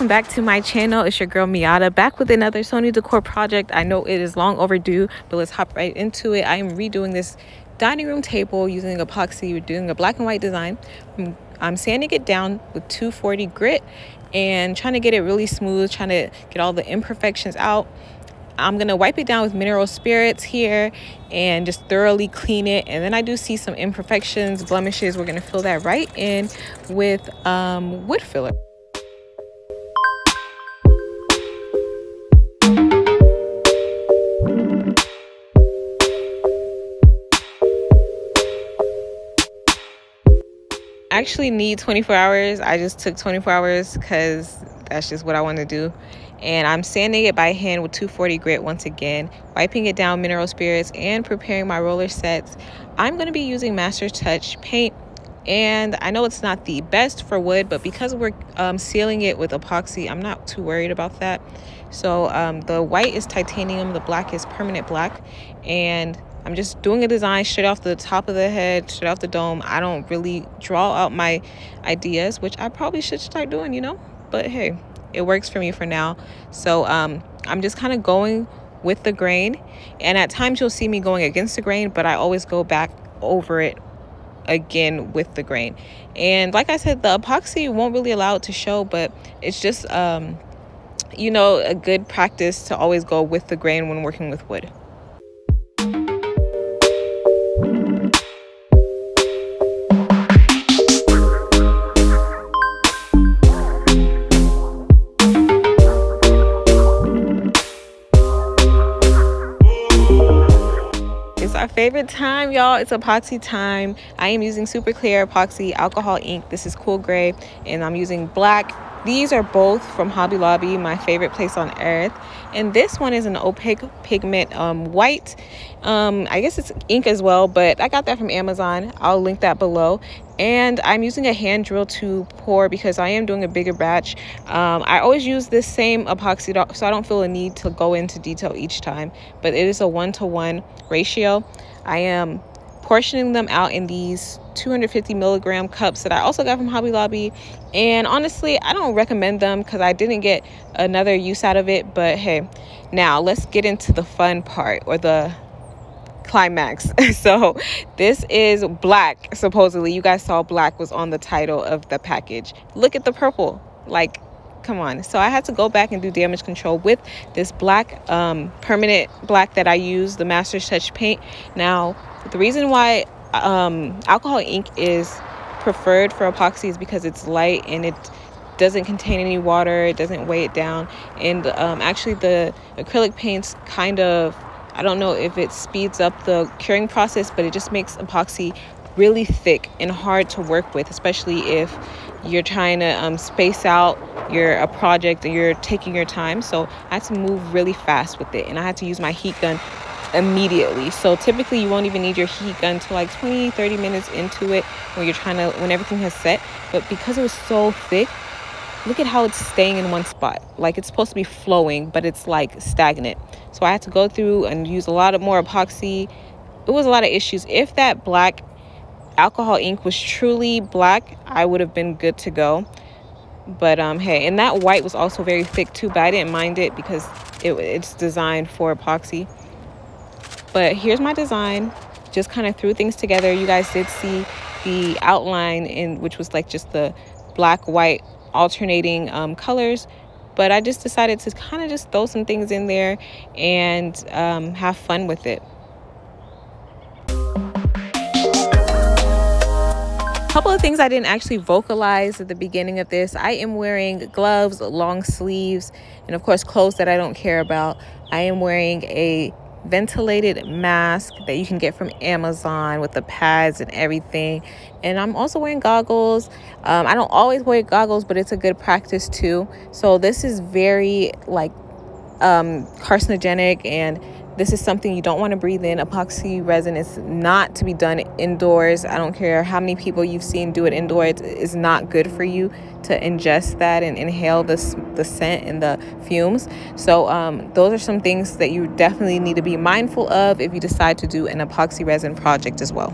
welcome back to my channel. It's your girl Miata, back with another Soniidecor project. I know it is long overdue, but let's hop right into it. I am redoing this dining room table using epoxy. We're doing a black and white design. I'm sanding it down with 240 grit and trying to get it really smooth, trying to get all the imperfections out. I'm gonna wipe it down with mineral spirits here and just thoroughly clean it. And then I do see some imperfections, blemishes. We're gonna fill that right in with wood filler. I actually need 24 hours. I just took 24 hours because that's just what I want to do. And I'm sanding it by hand with 240 grit once again, wiping it down mineral spirits and preparing my roller sets. I'm going to be using Master Touch paint, and I know it's not the best for wood, but because we're sealing it with epoxy, I'm not too worried about that. So the white is titanium, the black is permanent black, and I'm just doing a design straight off the top of the head, straight off the dome. I don't really draw out my ideas, which I probably should start doing, you know, but hey, it works for me for now. So I'm just kind of going with the grain, and at times you'll see me going against the grain, but I always go back over it again with the grain. And like I said, the epoxy won't really allow it to show, but it's just you know, a good practice to always go with the grain when working with wood. Our favorite time, y'all. It's epoxy time. I am using super clear epoxy alcohol ink. This is cool gray, and I'm using black. These are both from Hobby Lobby, my favorite place on earth. And this one is an opaque pigment white. I guess it's ink as well, but I got that from Amazon. I'll link that below. And I'm using a hand drill to pour because I am doing a bigger batch. I always use this same epoxy, so I don't feel a need to go into detail each time, but it is a 1-to-1 ratio. I am portioning them out in these 250 milligram cups that I also got from Hobby Lobby. And honestly, I don't recommend them because I didn't get another use out of it. But hey, now let's get into the fun part, or the climax. So this is black. Supposedly, you guys saw black was on the title of the package. Look at the purple, like, come on. So I had to go back and do damage control with this black permanent black that I use, the Master Touch paint. Now the reason why alcohol ink is preferred for epoxy is because it's light and it doesn't contain any water, it doesn't weigh it down. And actually the acrylic paints kind of, I don't know if it speeds up the curing process, but it just makes epoxy really thick and hard to work with, especially if you're trying to space out a project and you're taking your time. So I had to move really fast with it, and I had to use my heat gun immediately. So typically you won't even need your heat gun to like 20-30 minutes into it when when everything has set. But because it was so thick, look at how it's staying in one spot. Like, it's supposed to be flowing, but it's like stagnant. So I had to go through and use a lot more epoxy. It was a lot of issues. If that black alcohol ink was truly black, I would have been good to go. But hey, and that white was also very thick too, but I didn't mind it because it's designed for epoxy. But here's my design. Just kind of threw things together. You guys did see the outline, which was like just the black white alternating colors, but I just decided to kind of just throw some things in there and have fun with it. A couple of things I didn't actually vocalize at the beginning of this. I am wearing gloves, long sleeves, and of course clothes that I don't care about. I am wearing a ventilated mask that you can get from Amazon with the pads and everything, and I'm also wearing goggles. I don't always wear goggles, but it's a good practice too. So this is very like carcinogenic, and this is something you don't want to breathe in. Epoxy resin is not to be done indoors. I don't care how many people you've seen do it indoors. It is not good for you to ingest that and inhale the scent and the fumes. So those are some things that you definitely need to be mindful of if you decide to do an epoxy resin project as well.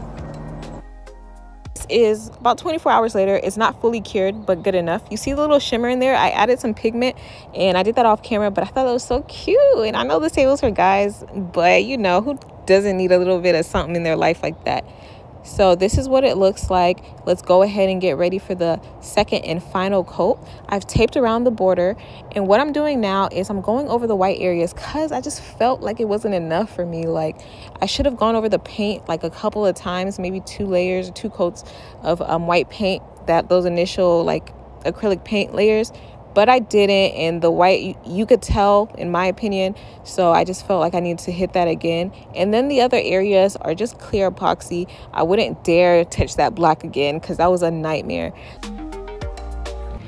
this is about 24 hours later. It's not fully cured, but good enough. You see the little shimmer in there? I added some pigment, and I did that off camera, but I thought that was so cute. And I know this table's for guys, but you know, who doesn't need a little bit of something in their life like that? So this is what it looks like. Let's go ahead and get ready for the second and final coat. I've taped around the border, and what I'm doing now is I'm going over the white areas because I just felt like it wasn't enough for me. Like, I should have gone over the paint like a couple of times, maybe 2 layers or 2 coats of white paint, those initial like acrylic paint layers, but I didn't, and the white, you could tell, in my opinion. So I just felt like I needed to hit that again. And then the other areas are just clear epoxy. I wouldn't dare touch that black again because that was a nightmare.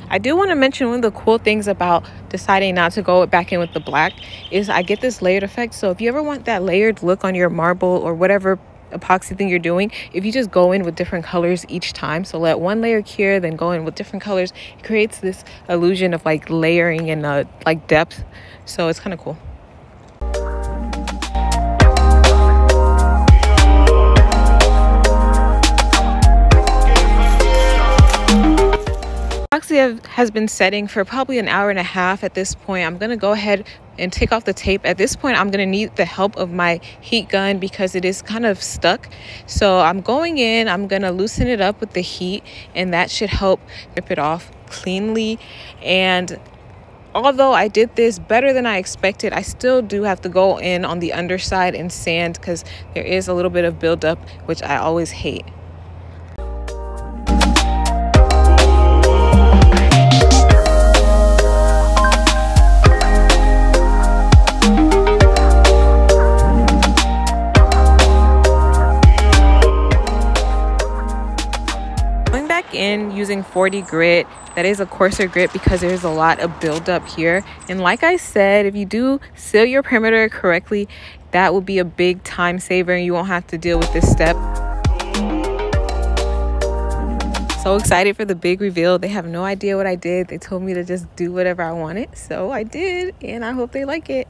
I do want to mention one of the cool things about deciding not to go back in with the black is I get this layered effect. So if you ever want that layered look on your marble or whatever epoxy thing you're doing, if you just go in with different colors each time, so let one layer cure, then go in with different colors, it creates this illusion of like layering and like depth. So it's kind of cool. Epoxy has been setting for probably an hour and a half at this point. I'm going to go ahead and take off the tape. At this point, I'm going to need the help of my heat gun because it is kind of stuck. So I'm going in, I'm going to loosen it up with the heat, and that should help rip it off cleanly. And although I did this better than I expected, I still do have to go in on the underside and sand because there is a little bit of buildup, which I always hate. In using 40 grit, that is a coarser grit because there's a lot of buildup here. And like I said, if you do seal your perimeter correctly, that will be a big time saver and you won't have to deal with this step. So excited for the big reveal. They have no idea what I did. They told me to just do whatever I wanted, so I did, and I hope they like it.